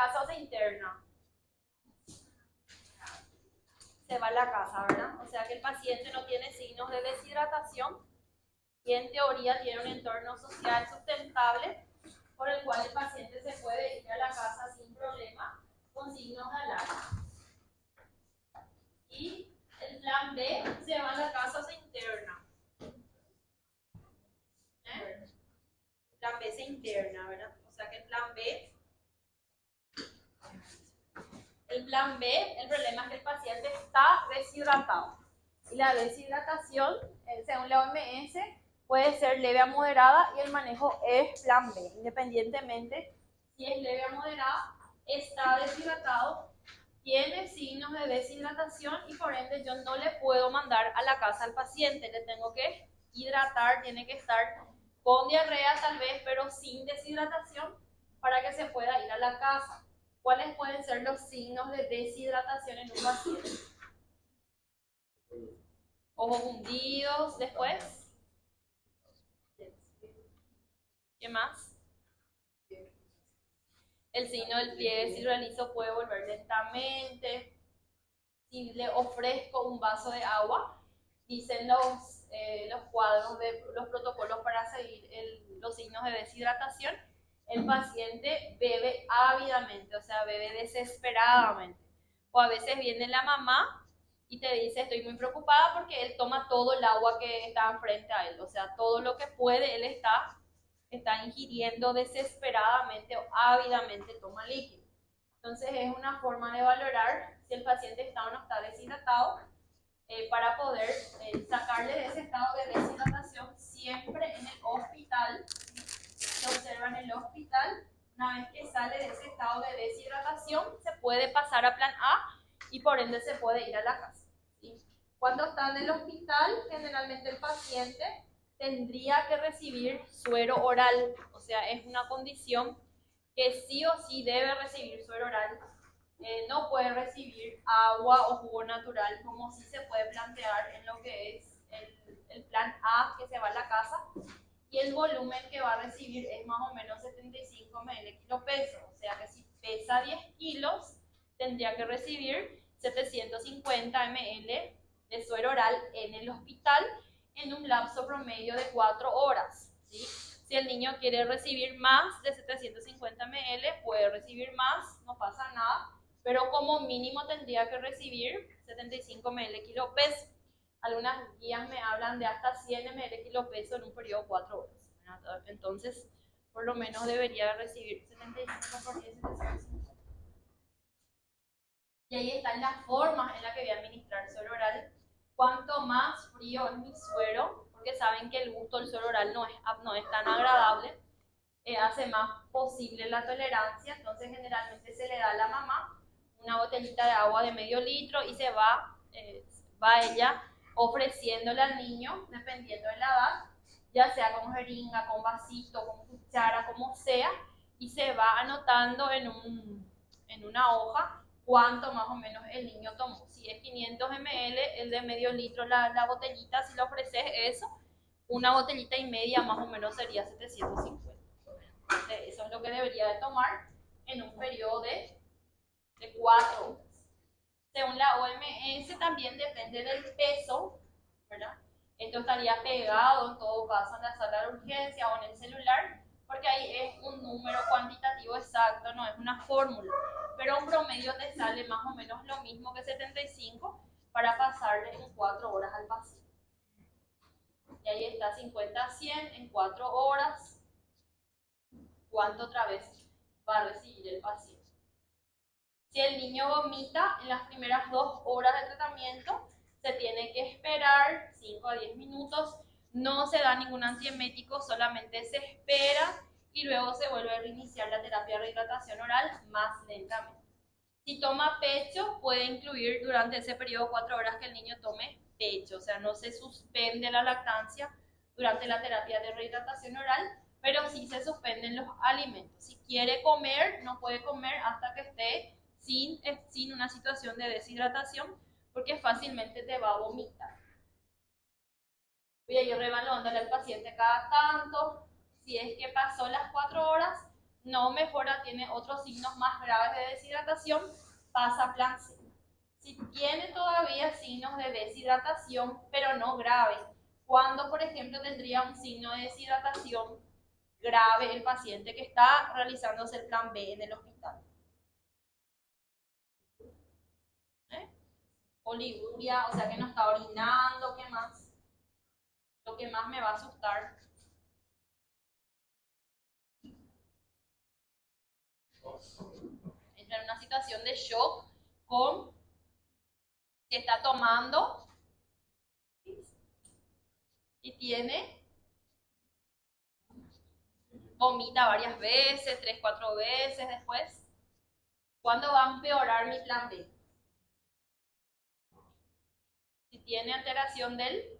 casa o se interna? Se va a la casa, ¿verdad? O sea que el paciente no tiene signos de deshidratación y en teoría tiene un entorno social sustentable por el cual el paciente se puede ir a la casa sin problema con signos de alarma. Y el plan B se va a la casa o se interna. El plan B se interna, ¿verdad? O sea que el plan B, el problema es que el paciente está deshidratado. Y la deshidratación, según la OMS, puede ser leve a moderada y el manejo es plan B. Independientemente si es leve a moderada, está deshidratado, tiene signos de deshidratación y por ende yo no le puedo mandar a la casa al paciente. Le tengo que hidratar, tiene que estar con diarrea tal vez, pero sin deshidratación para que se pueda ir a la casa. ¿Cuáles pueden ser los signos de deshidratación en un paciente? Ojos hundidos, después. ¿Qué más? El signo del pie, si realizo, puede volver lentamente. Si le ofrezco un vaso de agua, dicen los cuadros de los protocolos para seguir los signos de deshidratación, el paciente bebe ávidamente, o sea, bebe desesperadamente. O a veces viene la mamá y te dice, estoy muy preocupada porque él toma todo el agua que está enfrente a él, o sea, todo lo que puede, él está ingiriendo desesperadamente o ávidamente, toma líquido. Entonces es una forma de valorar si el paciente está o no está deshidratado para poder sacarle de ese estado de deshidratación siempre en el hospital. Se observa en el hospital, una vez que sale de ese estado de deshidratación, se puede pasar a plan A y por ende se puede ir a la casa. ¿Sí? Cuando está en el hospital, generalmente el paciente tendría que recibir suero oral, o sea, es una condición que sí o sí debe recibir suero oral. No puede recibir agua o jugo natural, como sí se puede plantear en lo que es el plan A, que se va a la casa, y el volumen que va a recibir es más o menos 75 ml kilo peso, o sea que si pesa 10 kilos, tendría que recibir 750 ml de suero oral en el hospital en un lapso promedio de 4 horas, ¿sí? Si el niño quiere recibir más de 750 ml, puede recibir más, no pasa nada, pero como mínimo tendría que recibir 75 ml kilo peso. Algunas guías me hablan de hasta 100 ml kilo peso en un periodo de 4 horas. Entonces, por lo menos debería recibir 75 por 10, 750. Y ahí están las formas en las que voy a administrar suero oral. Cuanto más frío es mi suero, porque saben que el gusto del suero oral no es tan agradable, hace más posible la tolerancia. Entonces generalmente se le da a la mamá una botellita de agua de medio litro y se va ella ofreciéndole al niño, dependiendo de la edad, ya sea con jeringa, con vasito, con cuchara, como sea, y se va anotando en una hoja cuánto más o menos el niño tomó. Si es 500 ml, el de medio litro, la botellita, si le ofreces eso, una botellita y media más o menos sería 750. Entonces, eso es lo que debería de tomar en un periodo de 4 horas. Según la OMS, también depende del peso, ¿verdad? Esto estaría pegado en todo caso en la sala de urgencia o en el celular, porque ahí es un número cuantitativo exacto, no es una fórmula, pero un promedio te sale más o menos lo mismo que 75 para pasarle en 4 horas al paciente. Y ahí está 50 a 100 en 4 horas. ¿Cuánto otra vez va a recibir el paciente? Si el niño vomita en las primeras 2 horas de tratamiento, se tiene que esperar 5 a 10 minutos. No se da ningún antiemético, solamente se espera y luego se vuelve a reiniciar la terapia de rehidratación oral más lentamente. Si toma pecho, puede incluir durante ese periodo 4 horas que el niño tome pecho, o sea, no se suspende la lactancia durante la terapia de rehidratación oral, pero sí se suspenden los alimentos. Si quiere comer, no puede comer hasta que esté sin una situación de deshidratación, porque fácilmente te va a vomitar. Voy a ir revaluándole al paciente cada tanto. Si es que pasó las 4 horas, no mejora, tiene otros signos más graves de deshidratación, pasa a plan C. Si tiene todavía signos de deshidratación, pero no graves, ¿cuándo, por ejemplo, tendría un signo de deshidratación grave el paciente que está realizándose el plan B en el hospital? Oliguria, o sea que no está orinando, ¿qué más? Lo que más me va a asustar. Entra en una situación de shock con que está tomando y vomita varias veces, 3, 4 veces después. ¿Cuándo va a empeorar mi plan B? Si tiene alteración del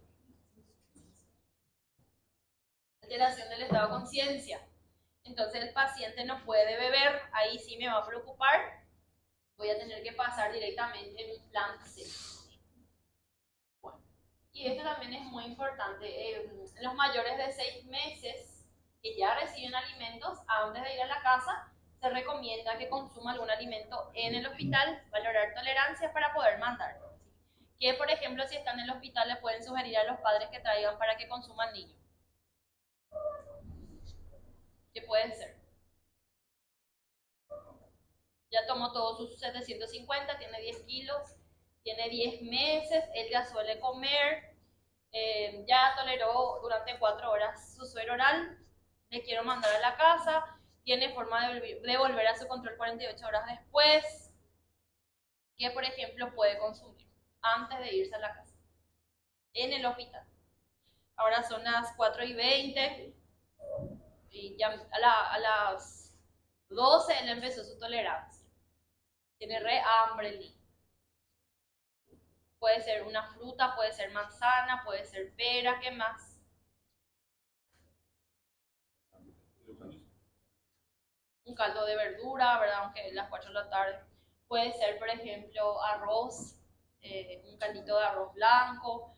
estado de conciencia. Entonces el paciente no puede beber, ahí sí me va a preocupar. Voy a tener que pasar directamente en un plan C. Bueno, y esto también es muy importante. Los mayores de 6 meses que ya reciben alimentos, antes de ir a la casa, se recomienda que consuma algún alimento en el hospital, valorar tolerancia para poder mandarlo. Que, por ejemplo, si están en el hospital, le pueden sugerir a los padres que traigan para que consuman niño. ¿Qué puede ser? Ya tomó todos sus 750, tiene 10 kilos, tiene 10 meses, él ya suele comer, ya toleró durante 4 horas su suero oral, le quiero mandar a la casa, tiene forma de volver a su control 48 horas después, que por ejemplo puede consumir antes de irse a la casa, en el hospital. Ahora son las 4:20 y ya a las 12 él empezó su tolerancia. Tiene re hambre el niño. Puede ser una fruta, puede ser manzana, puede ser pera, ¿qué más? Un caldo de verdura, ¿verdad? Aunque es las 4 de la tarde. Puede ser, por ejemplo, arroz, un caldito de arroz blanco.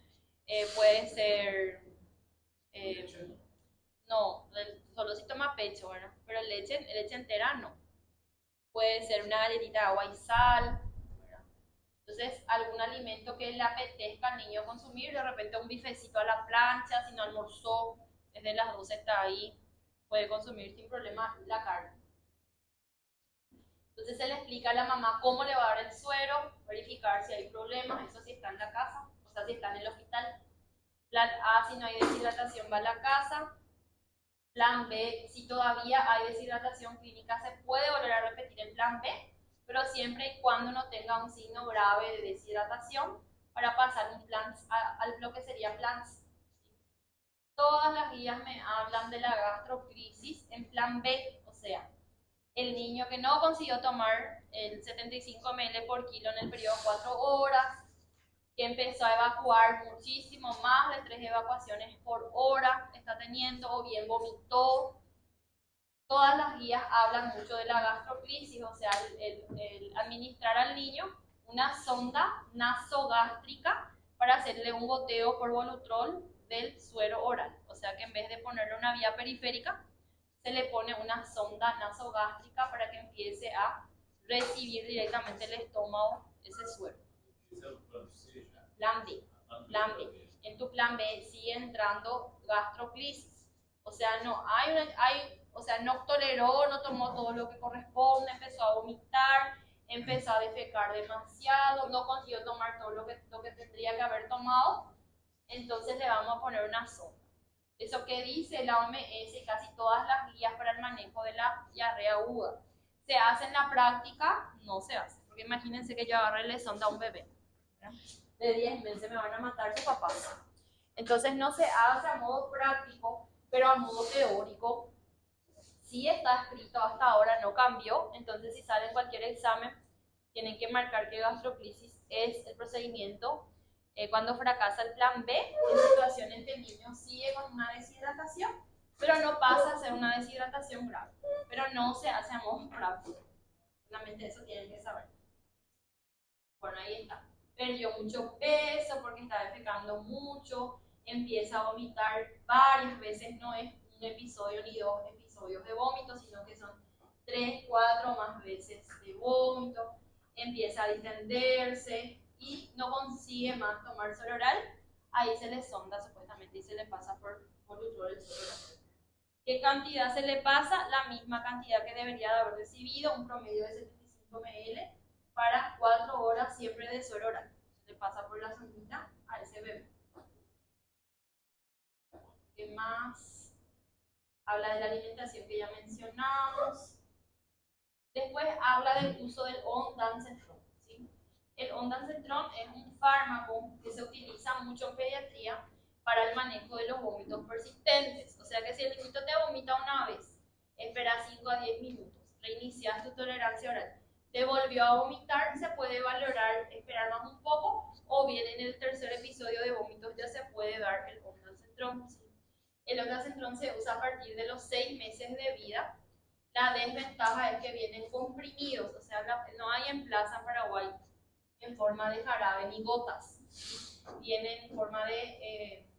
Puede ser, no, solo si toma pecho, ¿verdad? Pero leche entera no. Puede ser una galletita de agua y sal, ¿verdad? Entonces, algún alimento que le apetezca al niño consumir, de repente un bifecito a la plancha, si no almorzó, desde las 12 está ahí, puede consumir sin problema la carne. Entonces se le explica a la mamá cómo le va a dar el suero, verificar si hay problemas, eso si está en la casa, o sea, si está en el hospital. Plan A, si no hay deshidratación, va a la casa. Plan B, si todavía hay deshidratación clínica, se puede volver a repetir el plan B, pero siempre y cuando no tenga un signo grave de deshidratación, para pasar un plan al lo que sería plan C. Todas las guías me hablan de la gastrocrisis en plan B, o sea, el niño que no consiguió tomar el 75 ml por kilo en el periodo de 4 horas, que empezó a evacuar muchísimo, más de 3 evacuaciones por hora está teniendo, o bien vomitó. Todas las guías hablan mucho de la gastrocrisis, o sea, el administrar al niño una sonda nasogástrica para hacerle un goteo por Volutrol del suero oral. O sea que en vez de ponerle una vía periférica, se le pone una sonda nasogástrica para que empiece a recibir directamente el estómago ese suero. Plan B. Plan B. En tu plan B sigue entrando gastrocrisis. O sea, no toleró, no tomó todo lo que corresponde, empezó a vomitar, empezó a defecar demasiado, no consiguió tomar todo lo que tendría que haber tomado. Entonces le vamos a poner una sonda. Eso que dice la OMS y casi todas las guías para el manejo de la diarrea aguda. ¿Se hace en la práctica? No se hace. Porque imagínense que yo agarre la sonda a un bebé, ¿verdad? De 10 meses me van a matar su papá. Entonces no se hace a modo práctico, pero a modo teórico. Sí está escrito hasta ahora, no cambió. Entonces si sale en cualquier examen, tienen que marcar que gastrocrisis es el procedimiento cuando fracasa el plan B, en situaciones que el niño sigue con una deshidratación, pero no pasa a ser una deshidratación grave. Pero no se hace a modo práctico. Solamente eso tienen que saber. Bueno, ahí está. Perdió mucho peso porque está defecando mucho, empieza a vomitar varias veces, no es un episodio ni 2 episodios de vómito, sino que son 3, 4 más veces de vómito, empieza a distenderse y no consigue más tomar suero oral, ahí se le sonda supuestamente y se le pasa por ureter el suero oral. ¿Qué cantidad se le pasa? La misma cantidad que debería de haber recibido, un promedio de 75 ml para 4 horas siempre de suero oral. Se le pasa por la sondita a ese bebé. ¿Qué más? Habla de la alimentación que ya mencionamos. Después habla del uso del ondansetron. ¿Sí? El ondansetron es un fármaco que se utiliza mucho en pediatría para el manejo de los vómitos persistentes. O sea que si el niño te vomita una vez, espera 5 a 10 minutos, reinicias tu tolerancia oral, te volvió a vomitar, se puede valorar esperar más un poco, o bien en el tercer episodio de vómitos ya se puede dar el ondansetron. ¿Sí? El ondansetron se usa a partir de los 6 meses de vida. La desventaja es que vienen comprimidos, o sea, no hay en Plaza Paraguay en forma de jarabe ni gotas. Vienen en forma de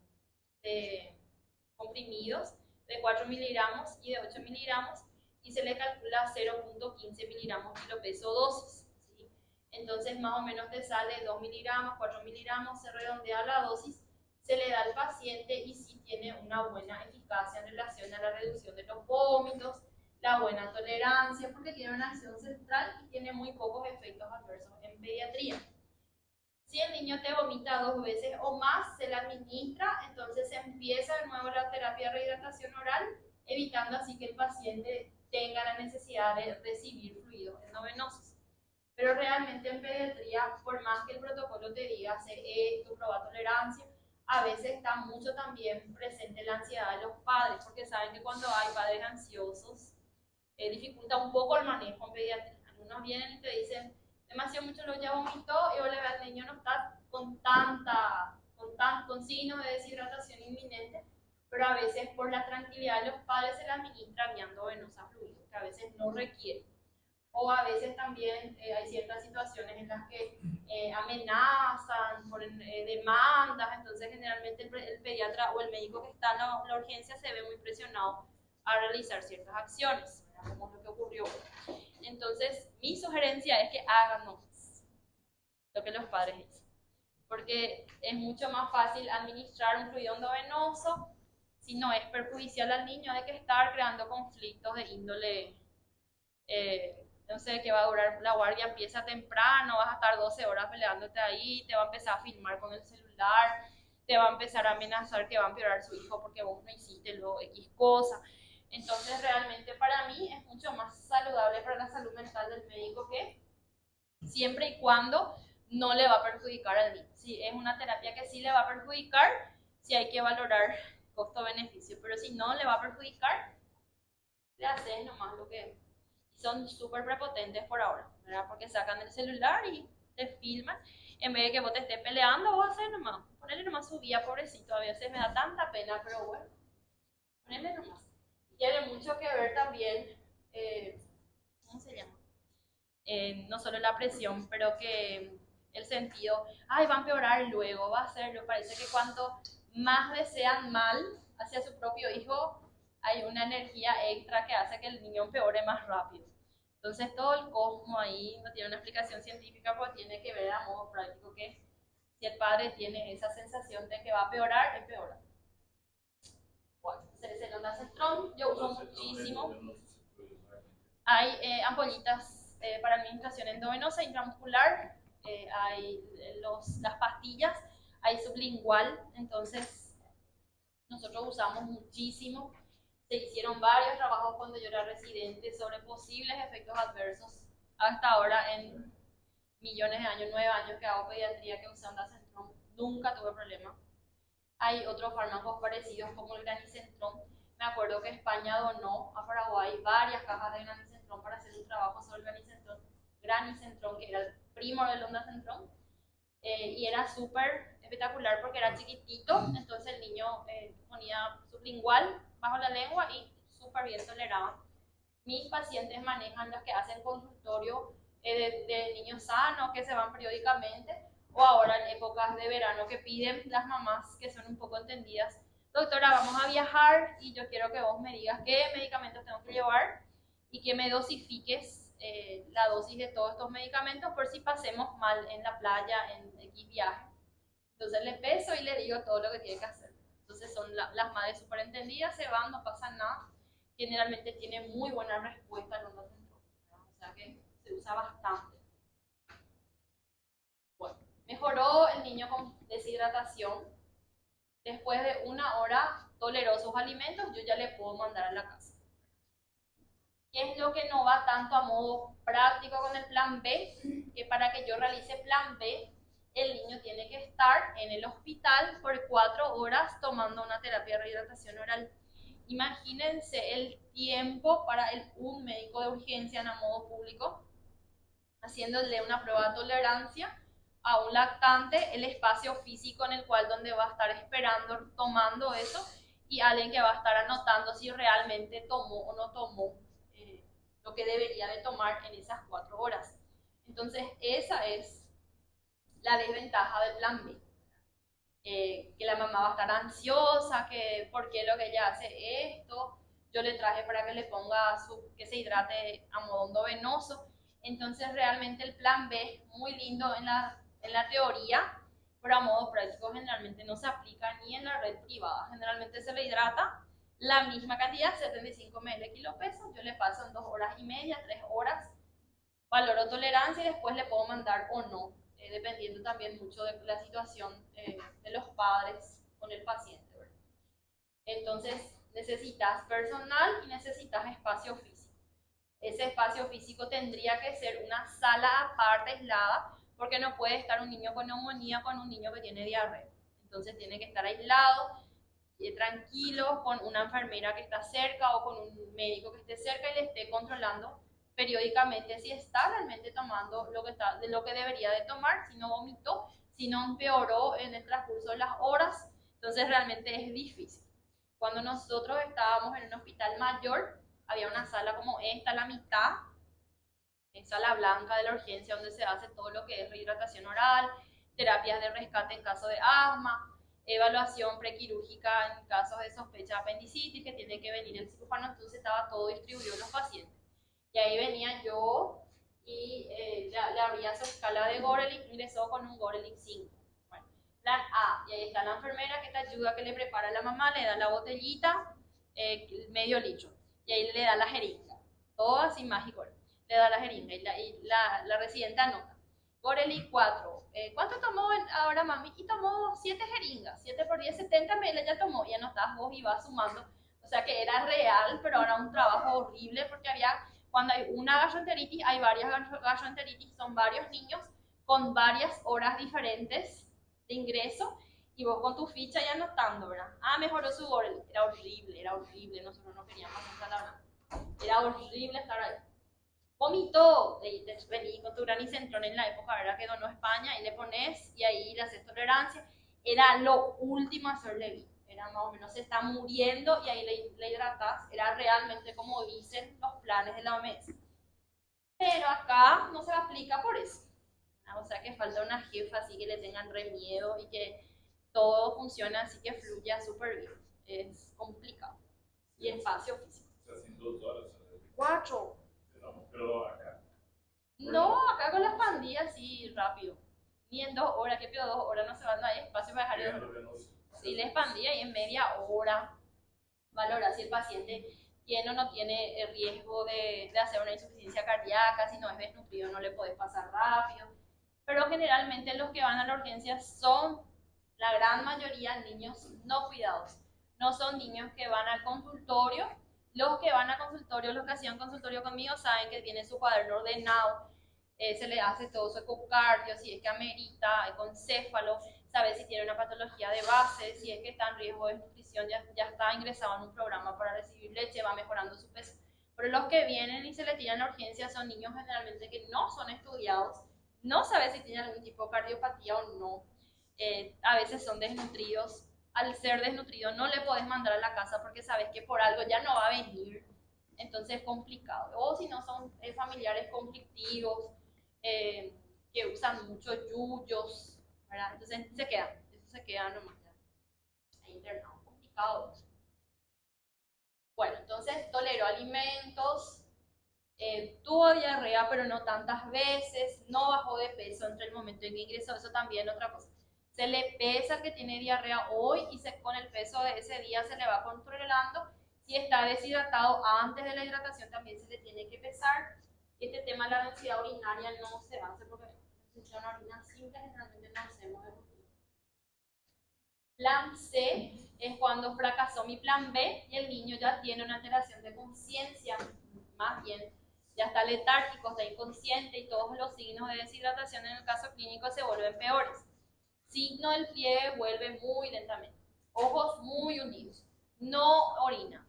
comprimidos de 4 miligramos y de 8 miligramos y se le calcula 0.15 miligramos kilopeso dosis. ¿Sí? Entonces más o menos te sale 2 miligramos, 4 miligramos, se redondea la dosis, se le da al paciente y sí tiene una buena eficacia en relación a la reducción de los vómitos, la buena tolerancia, porque tiene una acción central y tiene muy pocos efectos adversos en pediatría. Si el niño te vomita 2 veces o más, se le administra, entonces se empieza de nuevo la terapia de rehidratación oral, evitando así que el paciente tenga la necesidad de recibir fluidos endovenosos. Pero realmente en pediatría, por más que el protocolo te diga hacer esto, probar tolerancia, a veces está mucho también presente la ansiedad de los padres, porque saben que cuando hay padres ansiosos, dificulta un poco el manejo en pediatría. Algunos vienen y te dicen, demasiado mucho lo ya vomitó y vos le ves al niño no está con signos de deshidratación inminente, pero a veces por la tranquilidad de los padres se le administra guiando venosa fluido, que a veces no requiere. O a veces también hay ciertas situaciones en las que amenazan, ponen demandas, entonces generalmente el pediatra o el médico que está en la urgencia se ve muy presionado a realizar ciertas acciones, como lo que ocurrió. Entonces, mi sugerencia es que hagan nomás lo que los padres dicen, porque es mucho más fácil administrar un fluido endovenoso si no es perjudicial al niño de que estar creando conflictos de índole, no sé, que va a durar la guardia, empieza temprano, vas a estar 12 horas peleándote ahí, te va a empezar a filmar con el celular, te va a empezar a amenazar que va a empeorar su hijo porque vos no hiciste lo X cosa. Entonces realmente para mí es mucho más saludable para la salud mental del médico que siempre y cuando no le va a perjudicar al niño. Si es una terapia que sí le va a perjudicar, sí hay que valorar costo-beneficio, pero si no le va a perjudicar, le haces nomás lo que... Son súper prepotentes por ahora, ¿verdad? Porque sacan el celular y te filman. En vez de que vos te estés peleando, vos haces nomás. Ponele nomás su vida, pobrecito. A veces me da tanta pena, pero bueno, ponele nomás. Tiene mucho que ver también, ¿cómo se llama? No solo la presión, pero que el sentido, ay, va a empeorar luego, va a hacerlo. Parece que cuanto más desean mal hacia su propio hijo, hay una energía extra que hace que el niño empeore más rápido. Entonces todo el cosmos ahí no tiene una explicación científica, pues tiene que ver a modo práctico que si el padre tiene esa sensación de que va a empeorar, empeora. Bueno, el ondansetron yo uso muchísimo. Hay ampollitas para administración endovenosa, intramuscular, hay las pastillas, hay sublingual, entonces nosotros usamos muchísimo. Se hicieron varios trabajos cuando yo era residente sobre posibles efectos adversos. Hasta ahora, en millones de años, 9 años que hago pediatría, que usé ondansetron, nunca tuve problema. Hay otros fármacos parecidos como el granicentrón. Me acuerdo que España donó a Paraguay varias cajas de granicentrón para hacer un trabajo sobre el granicentrón, que era el primo del ondansetron. Y era súper espectacular porque era chiquitito, entonces el niño ponía sublingual bajo la lengua y súper bien toleraba. Mis pacientes manejan los que hacen consultorio de niños sanos que se van periódicamente, o ahora en épocas de verano que piden las mamás que son un poco entendidas, doctora, vamos a viajar y yo quiero que vos me digas qué medicamentos tengo que llevar y que me dosifiques la dosis de todos estos medicamentos por si pasemos mal en la playa, en X viaje. Entonces le peso y le digo todo lo que tiene que hacer. Entonces son las madres superintendidas, se van, no pasa nada. Generalmente tiene muy buena respuesta el ondansetron, o sea que se usa bastante. Bueno, mejoró el niño con deshidratación. Después de 1 hora toleró sus alimentos, yo ya le puedo mandar a la casa. ¿Qué es lo que no va tanto a modo práctico con el plan B? Que para que yo realice plan B, el niño tiene que estar en el hospital por 4 horas tomando una terapia de rehidratación oral. Imagínense el tiempo para un médico de urgencia en modo público, haciéndole una prueba de tolerancia a un lactante, el espacio físico en el cual donde va a estar esperando, tomando eso, y alguien que va a estar anotando si realmente tomó o no tomó lo que debería de tomar en esas 4 horas. Entonces, esa es la desventaja del plan B. Que la mamá va a estar ansiosa, que por qué lo que ella hace esto, yo le traje para que le ponga que se hidrate a modo endovenoso. Entonces realmente el plan B es muy lindo en la teoría, pero a modo práctico generalmente no se aplica ni en la red privada. Generalmente se le hidrata la misma cantidad, 75 ml kilo peso, yo le paso en 2 horas y media, 3 horas, valoro tolerancia y después le puedo mandar o no, dependiendo también mucho de la situación de los padres con el paciente, ¿verdad? Entonces necesitas personal y necesitas espacio físico. Ese espacio físico tendría que ser una sala aparte, aislada, porque no puede estar un niño con neumonía con un niño que tiene diarrea. Entonces tiene que estar aislado, tranquilo, con una enfermera que está cerca o con un médico que esté cerca y le esté controlando periódicamente si está realmente tomando lo que debería de tomar, si no vomitó, si no empeoró en el transcurso de las horas. Entonces realmente es difícil. Cuando nosotros estábamos en un hospital mayor, había una sala como esta, la mitad, sala blanca de la urgencia, donde se hace todo lo que es rehidratación oral, terapias de rescate en caso de asma, evaluación prequirúrgica en casos de sospecha de apendicitis, que tiene que venir el cirujano. Entonces estaba todo distribuido en los pacientes. Y ahí venía yo y le abría su escala de Gorelick, ingresó con un Gorelick 5. Bueno, plan A, y ahí está la enfermera que te ayuda, que le prepara a la mamá, le da la botellita, medio litro, y ahí le da la jeringa, todo así mágico. Le da la jeringa y la residente anota. Gorelick 4. ¿Cuánto tomó ahora mami? Y tomó 7 jeringas, 7 por 10, 70 ml ya tomó, y anotás vos y vas sumando. O sea que era real, pero era un trabajo horrible porque cuando hay una gastroenteritis, hay varias gastroenteritis, son varios niños con varias horas diferentes de ingreso, y vos con tu ficha ya anotando, ¿verdad? Mejoró su Gorelick. Era horrible, nosotros no queríamos estar hablando. Era horrible estar ahí. Vomitó, vení con tu granicentrón en la época, ¿verdad? Que donó España, y le pones y ahí le haces tolerancia. Era lo último a hacerle bien. Era más o menos, se está muriendo y ahí le hidratas. Era realmente como dicen los planes de la OMS. Pero acá no se aplica por eso. O sea que falta una jefa así que le tengan re miedo y que todo funcione así, que fluya súper bien. Es complicado. Y espacio físico. O sea, sin 2 horas. 4. Pero acá. No, acá con las pandillas sí, rápido. Ni en 2 horas, que pido 2 horas, no se van, no hay espacio para dejar de... Sí, la expandía y en media hora valora si el paciente tiene o no tiene riesgo de hacer una insuficiencia cardíaca, si no es desnutrido no le podés pasar rápido. Pero generalmente los que van a la urgencia son, la gran mayoría, niños no cuidados. No son niños que van al consultorio. Los que van a consultorio, los que hacían consultorio conmigo, saben que tiene su cuaderno ordenado, se le hace todo su ecocardio, si es que amerita, ecoencéfalo, sabe si tiene una patología de base, si es que está en riesgo de desnutrición, ya está ingresado en un programa para recibir leche, va mejorando su peso. Pero los que vienen y se le tiran a urgencia son niños generalmente que no son estudiados, no sabe si tienen algún tipo de cardiopatía o no, a veces son desnutridos. Al ser desnutrido no le podés mandar a la casa porque sabes que por algo ya no va a venir, entonces es complicado. O si no son familiares conflictivos, que usan mucho yuyos, ¿verdad? Entonces eso se queda nomás ya ahí internado, complicado. Bueno, entonces tolero alimentos, tuvo diarrea, pero no tantas veces, no bajó de peso entre el momento en que ingresó, eso también otra cosa. Se le pesa que tiene diarrea hoy y con el peso de ese día se le va controlando. Si está deshidratado antes de la hidratación también se le tiene que pesar. Este tema de la densidad urinaria no se hace porque es una orina simple, generalmente no hacemos de rutina. Plan C es cuando fracasó mi plan B y el niño ya tiene una alteración de conciencia, más bien ya está letárgico, está inconsciente y todos los signos de deshidratación en el caso clínico se vuelven peores. Signo del pliegue vuelve muy lentamente, ojos muy hundidos, no orina,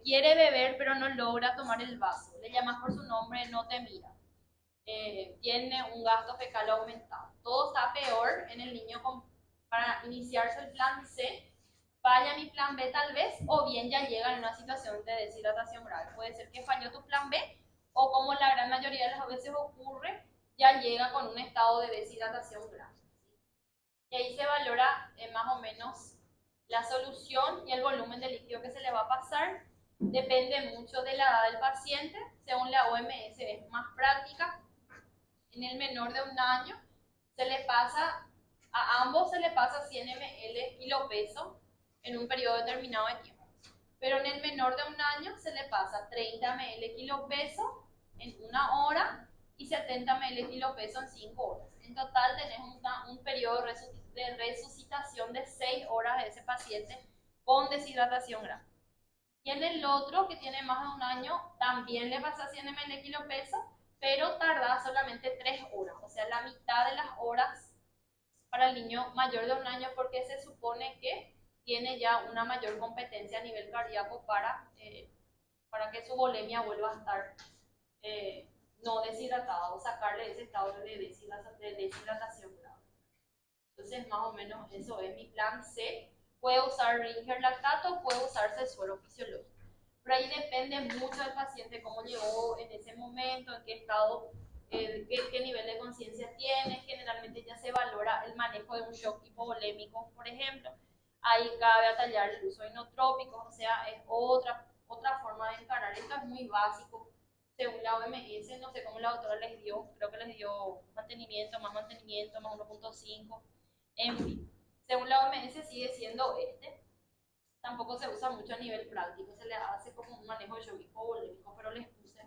quiere beber pero no logra tomar el vaso, le llamas por su nombre, no te mira, tiene un gasto fecal aumentado. Todo está peor en el niño para iniciarse el plan C, falla mi plan B tal vez, o bien ya llega en una situación de deshidratación grave. Puede ser que falló tu plan B, o como la gran mayoría de las veces ocurre, ya llega con un estado de deshidratación grave. Y ahí se valora más o menos la solución y el volumen de líquido que se le va a pasar. Depende mucho de la edad del paciente. Según la OMS es más práctica. En el menor de 1 año a ambos se le pasa 100 ml kilo peso en un periodo determinado de tiempo. Pero en el menor de 1 año se le pasa 30 ml kilo peso en 1 hora y 70 ml kilo peso en 5 horas. En total tenemos un periodo de resucitación de 6 horas de ese paciente con deshidratación grave. Y en el otro, que tiene más de 1 año, también le pasa 100 ml kilo peso, pero tarda solamente 3 horas, o sea, la mitad de las horas para el niño mayor de 1 año, porque se supone que tiene ya una mayor competencia a nivel cardíaco para que su volemia vuelva a estar no deshidratada o sacarle ese estado de deshidratación grave. Entonces, más o menos eso es mi plan C. Puede usar Ringer lactato, puede usarse suero fisiológico. Pero ahí depende mucho del paciente, cómo llegó en ese momento, en qué estado, qué nivel de conciencia tiene. Generalmente ya se valora el manejo de un shock hipovolémico, por ejemplo. Ahí cabe atallar el uso de inotrópicos, o sea, es otra forma de encarar. Esto es muy básico. Según la OMS, no sé cómo la doctora les dio, creo que les dio mantenimiento, más 1.5. En fin, según la OMS sigue siendo tampoco se usa mucho a nivel práctico, se le hace como un manejo de shock hipovolémico, pero les puse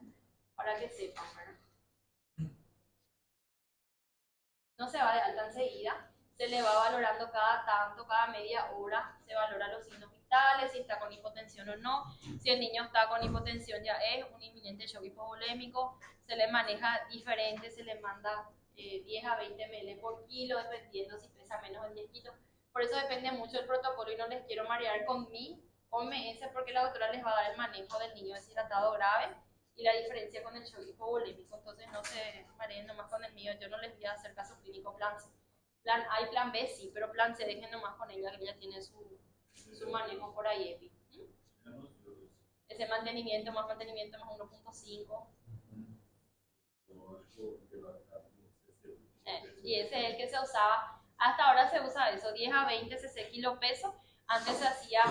para que sepan, ¿verdad? No se va de alta enseguida, se le va valorando cada media hora, se valora los signos vitales, si está con hipotensión o no. Si el niño está con hipotensión ya es un inminente shock hipovolémico, se le maneja diferente, se le manda 10 a 20 ml por kilo, dependiendo si pesa menos de 10 kilos. Por eso depende mucho del protocolo y no les quiero marear con mi OMS porque la doctora les va a dar el manejo del niño deshidratado grave y la diferencia con el shock hipovolémico. Entonces no se mareen nomás con el mío, yo no les voy a hacer caso clínico plan C. Plan A y plan B sí, pero plan C dejen nomás con ella, que ella tiene su manejo por ahí, Epi. Ese mantenimiento más 1.5. Y ese es el que se usaba. Hasta ahora se usa eso, 10 a 20 cc kilo peso. Antes se hacía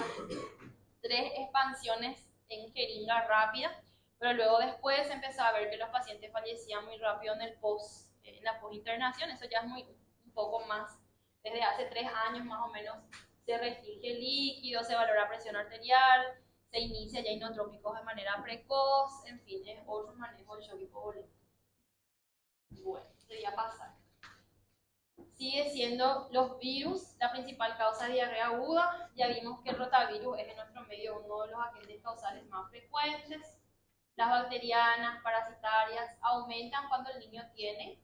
3 expansiones en jeringa rápida, pero luego después se empezó a ver que los pacientes fallecían muy rápido en la post-internación. Eso ya es un poco más, desde hace 3 años más o menos, se restringe el líquido, se valora presión arterial, se inicia ya inotrópicos de manera precoz, en fin, es otro manejo del shock hipovolémico. Bueno, sería pasar. Sigue siendo los virus la principal causa de diarrea aguda. Ya vimos que el rotavirus es en nuestro medio uno de los agentes causales más frecuentes. Las bacterianas, parasitarias, aumentan cuando el niño tiene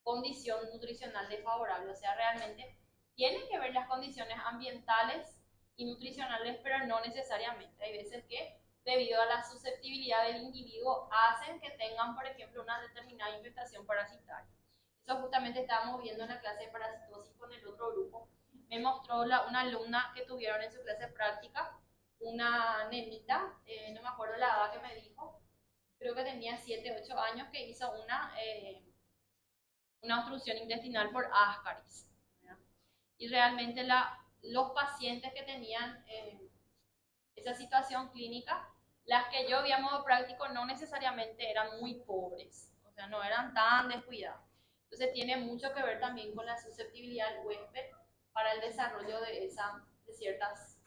condición nutricional desfavorable. O sea, realmente tienen que ver las condiciones ambientales y nutricionales, pero no necesariamente. Hay veces que, debido a la susceptibilidad del individuo, hacen que tengan, por ejemplo, una determinada infestación parasitaria. Eso justamente estábamos viendo en la clase de parasitosis con el otro grupo. Me mostró una alumna que tuvieron en su clase práctica, una nenita, no me acuerdo la edad que me dijo, creo que tenía 7, 8 años, que hizo una obstrucción intestinal por Ascaris. Y realmente los pacientes que tenían esa situación clínica, Las que yo vi a modo práctico no necesariamente eran muy pobres, o sea, no eran tan descuidadas. Entonces tiene mucho que ver también con la susceptibilidad del huésped para el desarrollo de ciertas